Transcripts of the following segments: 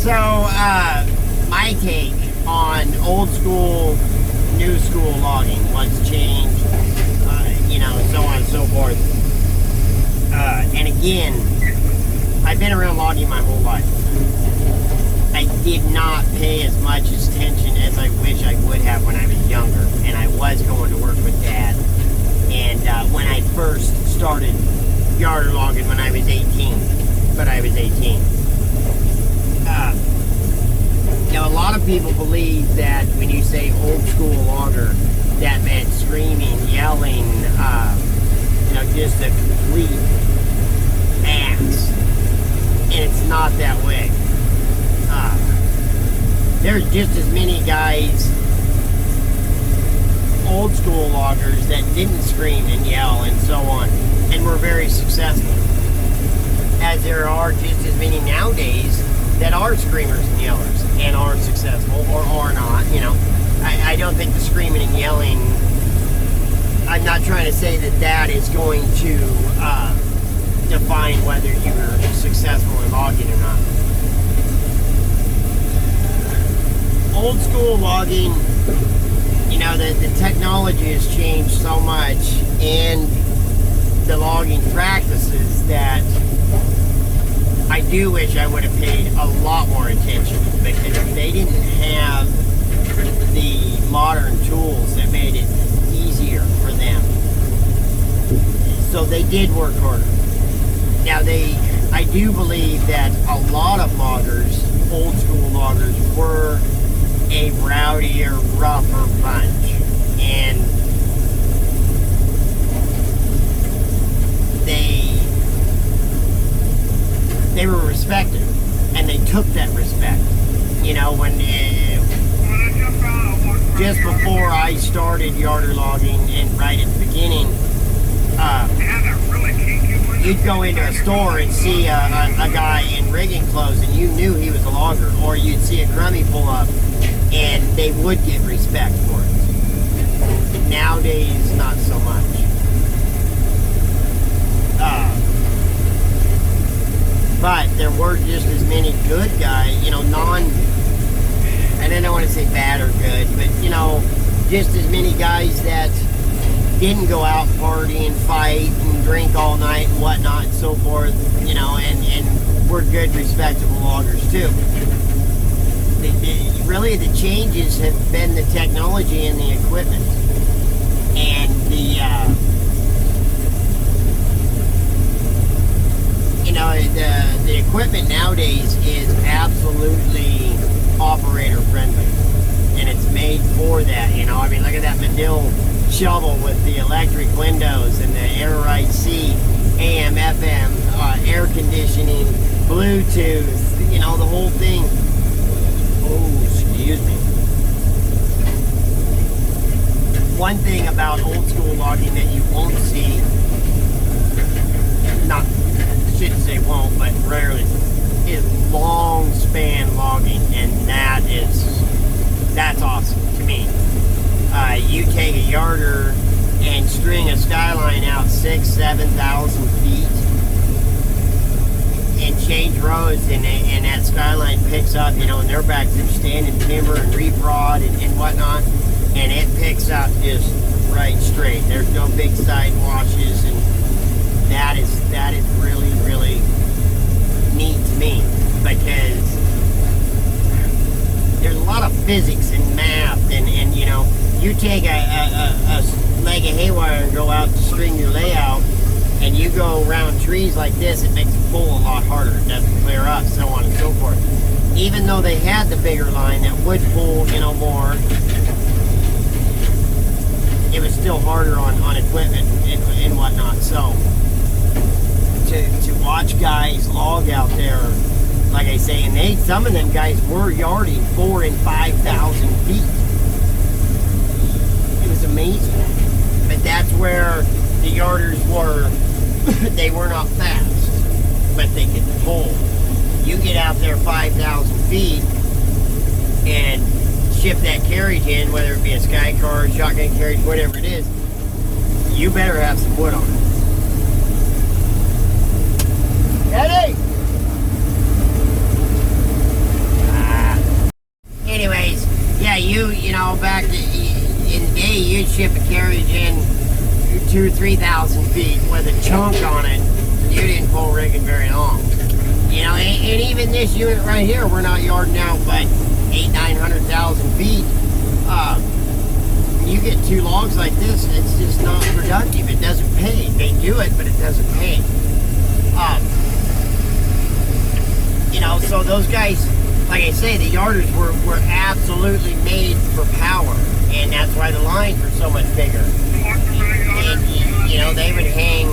So, my take on old school, new school logging, what's changed, so on and so forth. And again, I've been around logging my whole life. I did not pay as much attention as I wish I would have when I was younger, and I was going to work with Dad. And when I first started yard logging when I was 18, a lot of people believe that when you say old school logger, that meant screaming, yelling, just a complete ass. And it's not that way. There's just as many guys, old school loggers, that didn't scream and yell and so on, and were very successful, as there are just as many nowadays that are screamers and yellers and are successful or are not. I don't think the screaming and yelling, I'm not trying to say that is going to define whether you're successful in logging or not. Old school logging, the technology has changed so much, and the logging practices, that I do wish I would have paid a lot more attention, because they didn't have the modern tools that made it easier for them. So they did work harder. Now I do believe that a lot of loggers, old school loggers, were a rowdier, rougher bunch, and they were respected, and they took that respect. When just before I started yarder logging, and right at the beginning, you'd go into a store and see a guy in rigging clothes, and you knew he was a logger, or you'd see a crummy pull up, and they would get respect for it. Nowadays, not so much. But there were just as many good guys, and I don't want to say bad or good, but, just as many guys that didn't go out and party and fight and drink all night and whatnot and so forth, and were good, respectable loggers too. Really, the changes have been the technology and the equipment, and the equipment nowadays is absolutely operator friendly, and it's made for that. Look at that Medill shovel with the electric windows and the Air-Rite C, AM, FM, air conditioning, Bluetooth, the whole thing. Oh, excuse me. One thing about old school logging that you won't see, shouldn't say won't, but rarely, is long span logging, and that's awesome to me. You take a yarder and string a skyline out 6,000-7,000 feet and change roads, and that skyline picks up, and they're back there standing timber and reef rod and whatnot, and it picks up just right straight. There's no big side washes, and that is really, really neat to me, because there's a lot of physics and math, and you take a leg of haywire and go out to string your layout, and you go around trees like this, it makes it pull a lot harder. It doesn't clear up, so on and so forth. Even though they had the bigger line that would pull, more, it was still harder on equipment and whatnot. So to watch guys log out there, like I say, and some of them guys were yarding 4,000 and 5,000 feet. It was amazing. But that's where the yarders were. They were not fast, but they could pull. You get out there 5,000 feet and ship that carriage in, whether it be a sky car, shotgun carriage, whatever it is, you better have some wood on it. Eddie! ship a carriage in 2,000 or 3,000 feet with a chunk on it, you didn't pull rigging very long. You know, and even this unit right here, we're not yarding out but 800,000 to 900,000 feet. You get 2 logs like this, it's just not productive. It doesn't pay. They do it, but it doesn't pay. You know, so those guys, like I say, the yarders were absolutely made for power, and that's why the lines were so much bigger. And you know, they would hang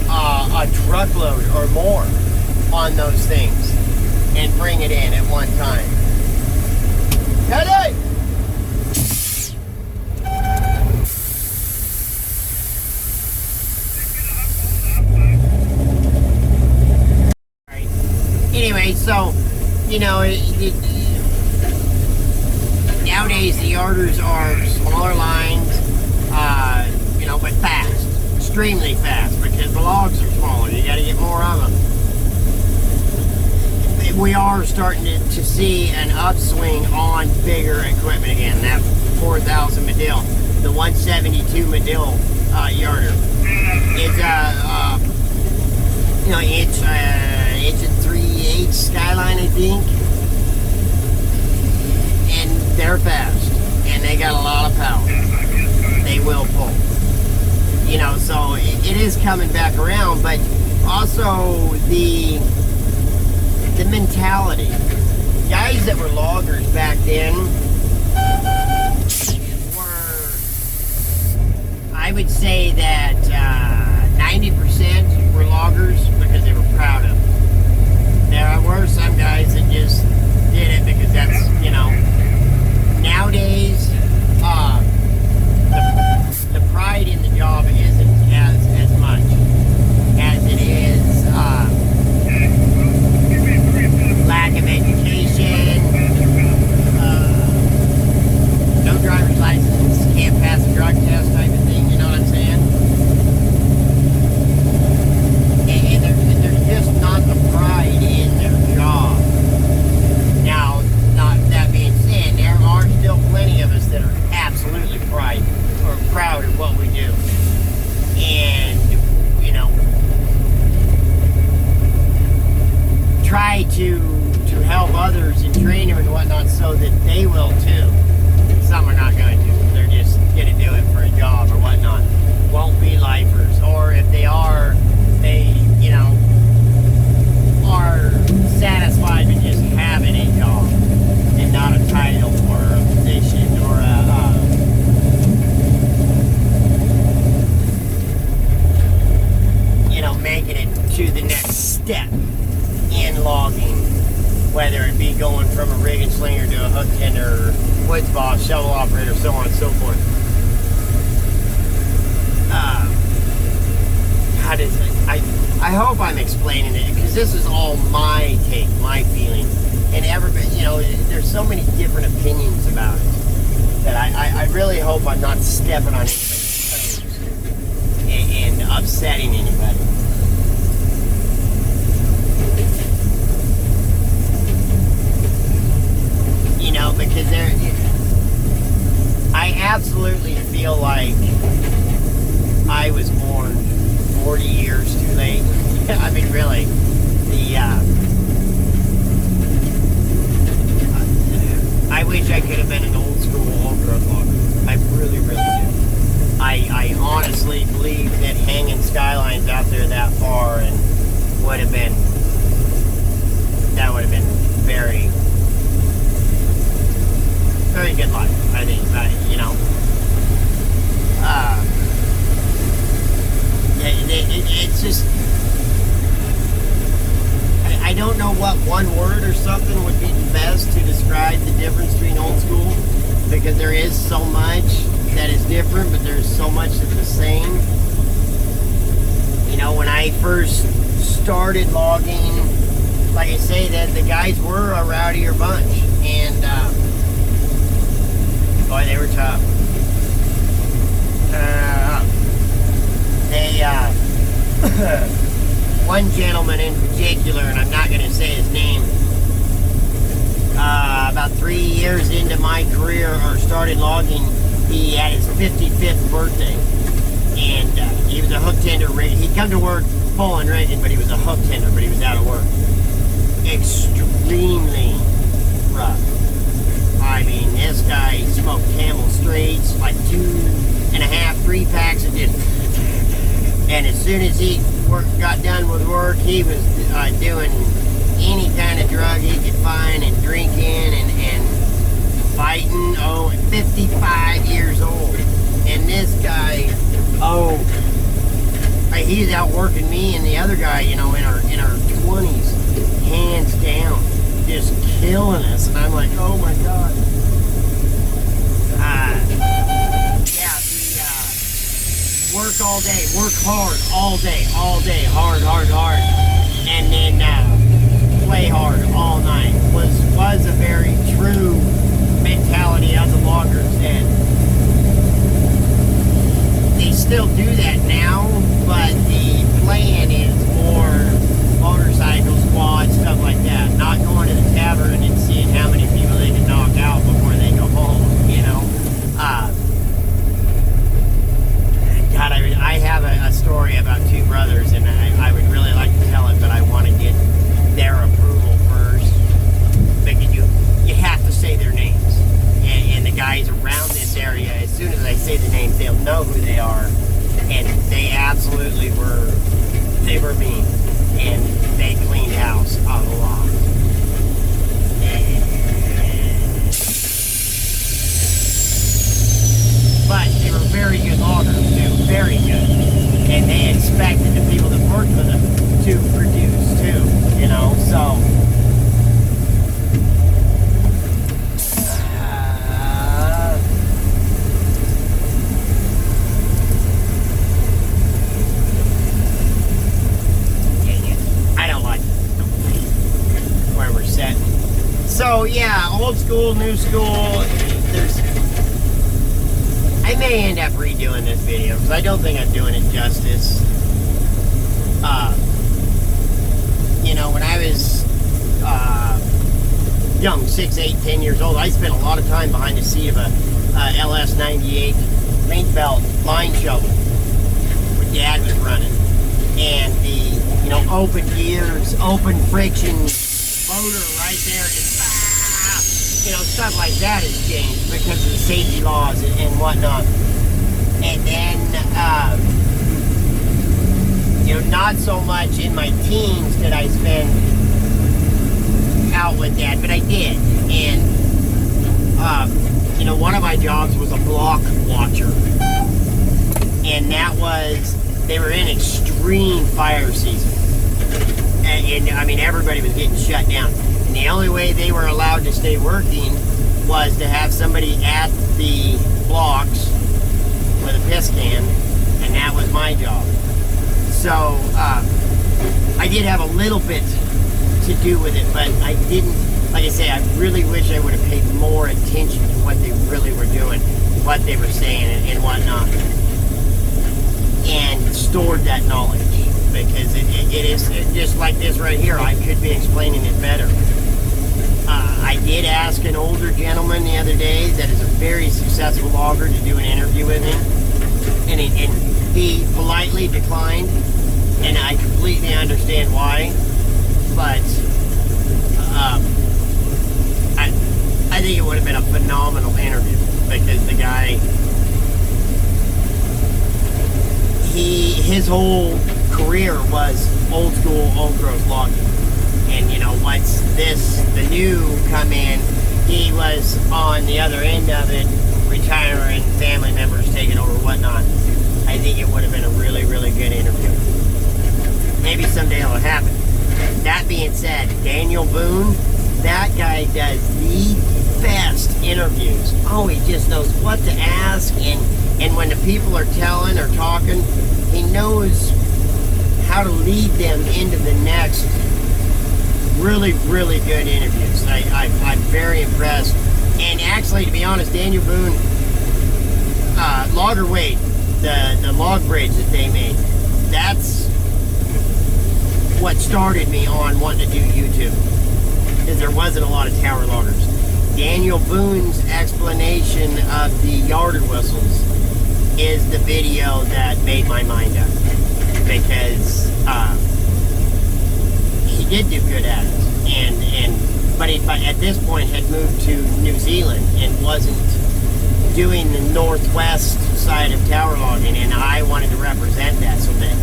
a truckload or more on those things and bring it in at one time. Hey! Anyway, so, you know, nowadays the yarders are smaller lines, you know, but fast, extremely fast, because the logs are smaller. You got to get more of them. We are starting to see an upswing on bigger equipment again. That 4,000 Medill, the 172 Medill yarder is you know, inch and 3/8 Skyline, I think, and they're fast, and they got a lot of power. They will pull, you know, so it is coming back around, but also the mentality. Guys that were loggers back then were, I would say that 90% were loggers because they were proud of it. There were some guys that just did it because that's, you know, nowadays the pride in the job isn't as much as it is lack of education, no driver's license, can't pass a drug test type of thing, you know what I'm saying? And there's just not the pride in their job. Now, not that being said, there are still plenty of us that are absolutely proud of what we do. And, you know, try to help others and train them and whatnot so that they will too. Some are not going to. They're just going to do it for a job or whatnot. Won't be lifers. Or if they are, they, you know, are satisfied with just having a job and not a title or a position or you know, making it to the next step in logging, whether it be going from a rig and slinger to a hook tender, woods boss, shovel operator, so on and so forth. How does it? I hope I'm explaining it, because this is all my take, my feeling, and everybody, you know, there's so many different opinions about it that I really hope I'm not stepping on anybody's toes and upsetting anybody. You know, because I absolutely feel like I was born 40 years too late. I mean, really, I wish I could have been an old school off-road logger. I really, really do. I honestly believe that hanging skylines out there that far and would have been very, very good life, I think. You know, it's just, I don't know what one word or something would be the best to describe the difference between old school, because there is so much that is different, but there's so much that's the same. You know, when I first started logging, like I say, that the guys were a rowdier bunch, and boy, they were tough. One gentleman in particular, and I'm not going to say his name, about 3 years into my career or started logging, he had his 55th birthday, and he was a hook tender. He'd come to work full and rigged, but he was a hook tender, but he was out of work. Extremely rough. I mean, this guy smoked Camel Straights, like 2.5, 3 packs a day. And as soon as he got done with work, he was doing any kind of drug he could find and drinking and fighting. 55 years old. And this guy, he's out working me and the other guy, in our 20s, hands down, just killing us. And I'm like, oh my God. Work all day, work hard all day, hard, and then play hard all night was a very true mentality of the loggers then. They still do that now, but the plan is more motorcycle squad, stuff like that. Not going to the tavern and seeing how many people they can knock out before they go home, God, I have a story about two brothers, and I would really like to tell it, but I want to get their approval first, because you have to say their names, and the guys around this area, as soon as I say the names, they'll know who they are, and they absolutely were mean, and they cleaned house a lot. But they were very good loggers too, very good. And they expected the people that worked with them to produce too, so. Dang it. I don't like where we're set. So yeah, old school, new school, I may end up redoing this video because I don't think I'm doing it justice. When I was young, 6, 8, 10 years old, I spent a lot of time behind the seat of a LS98 paint belt line shovel where Dad was running. And the, open gears, open friction motor right there, just stuff like that has changed because of the safety laws and whatnot. And then, not so much in my teens did I spend out with Dad, but I did. And, one of my jobs was a block watcher. And that was, they were in extreme fire season. And I mean, everybody was getting shut down. And the only way they were allowed to stay working was to have somebody at the blocks with a piss can, and that was my job. So I did have a little bit to do with it, but I didn't, like I say, I really wish I would have paid more attention to what they really were doing, what they were saying and whatnot, and stored that knowledge, because it is just like this right here. I could be explaining it better. I did ask an older gentleman the other day that is a very successful logger to do an interview with him, and he politely declined, and I completely understand why, but I think it would have been a phenomenal interview, because the guy, his whole career was old school, old growth logging. And once the new come in, he was on the other end of it, retiring, family members taking over, whatnot. I think it would have been a really, really good interview. Maybe someday it'll happen. That being said, Daniel Boone, that guy does the best interviews. He just knows what to ask, and when the people are telling or talking, he knows how to lead them into the next. Really, really good interviews. I'm very impressed. And actually, to be honest, Daniel Boone, Logger Wade, the log bridge that they made, that's what started me on wanting to do YouTube. Because there wasn't a lot of tower loggers. Daniel Boone's explanation of the yarder whistles is the video that made my mind up, because he did do good at it, but at this point had moved to New Zealand and wasn't doing the northwest side of tower logging, and I wanted to represent that. So that,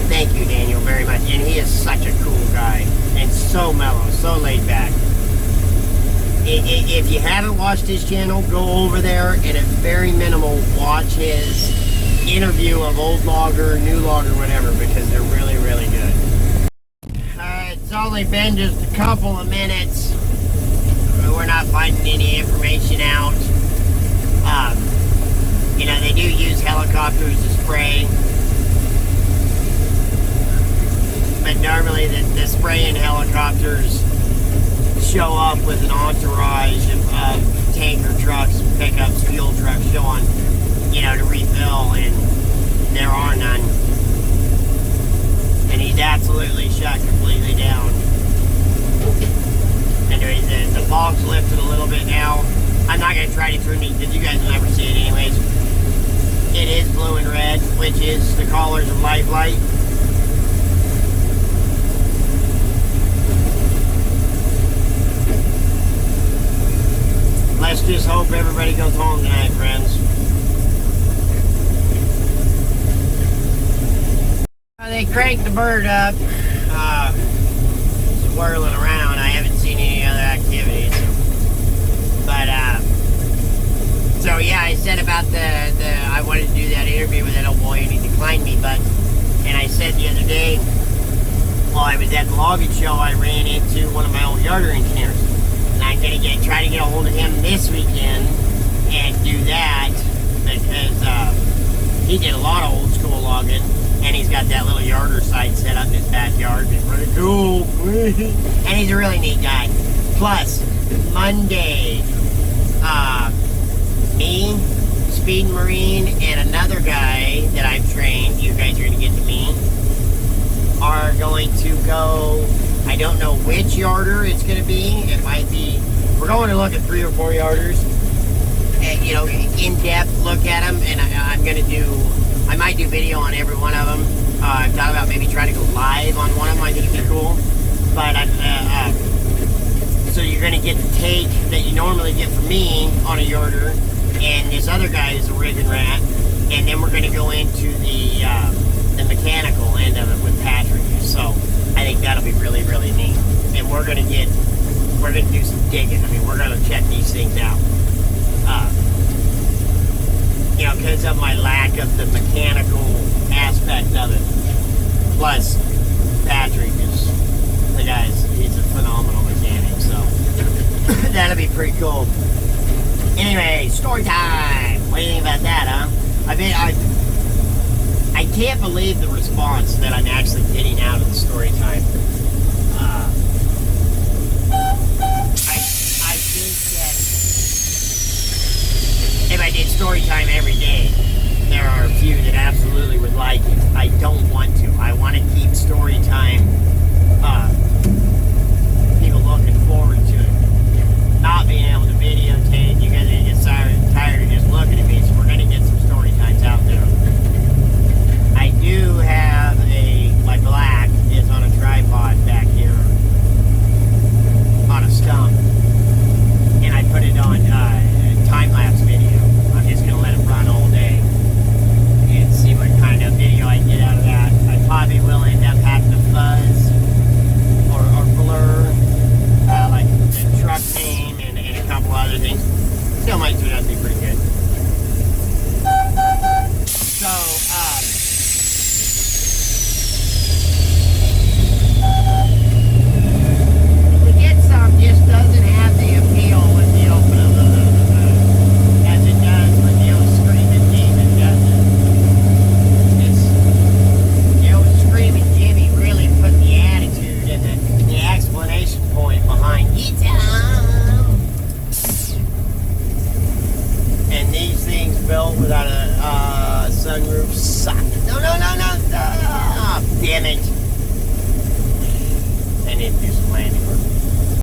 thank you, Daniel, very much. And he is such a cool guy and so mellow, so laid back. If you haven't watched his channel, go over there and at very minimal watch his interview of old logger, new logger, whatever, because they're really, really good. It's only been just a couple of minutes. We're not finding any information out. They do use helicopters to spray, but normally the spraying helicopters show up with an entourage of tanker trucks, pickups, fuel trucks showing, to refill, and there are none. And he's absolutely shut completely down. Anyway, the fog's lifted a little bit now. I'm not going to try to turn these, because you guys will never see it anyways. It is blue and red, which is the colors of Life Light. Let's just hope everybody goes home tonight, friends. They cranked the bird up, swirling around. I haven't seen any other activities. But, so yeah, I said about I wanted to do that interview with that old boy, and he declined me, and I said the other day, while I was at the logging show, I ran into one of my old yarder engineers. And I'm going to try to get a hold of him this weekend and do that, because he did a lot of old school logging, and he's got that little yarder site set up in his backyard. It's pretty cool. And he's a really neat guy. Plus, Monday, me, Speed Marine, and another guy that I've trained, you guys are going to get to meet, are going to go. I don't know which yarder it's going to be. It might be, we're going to look at 3 or 4 yarders, and in-depth look at them, and I might do video on every one of them. I'm talking about maybe trying to go live on one of them. I think it'd be cool. But so you're going to get the take that you normally get from me on a yarder, and this other guy is a rig and rat, and then we're going to go into the mechanical end of it with Patrick. So I think that'll be really, really neat. And we're going to do some digging. I mean, we're going to check these things out. Because of my lack of the mechanical aspect of it. Plus, Patrick is, he's a phenomenal mechanic, so that'll be pretty cool. Anyway, story time. What do you think about that, huh? I can't believe the response that I'm actually getting out of the story time. I think that if I did story time every day, there are a few that absolutely would like it. I don't want to. I want to keep story time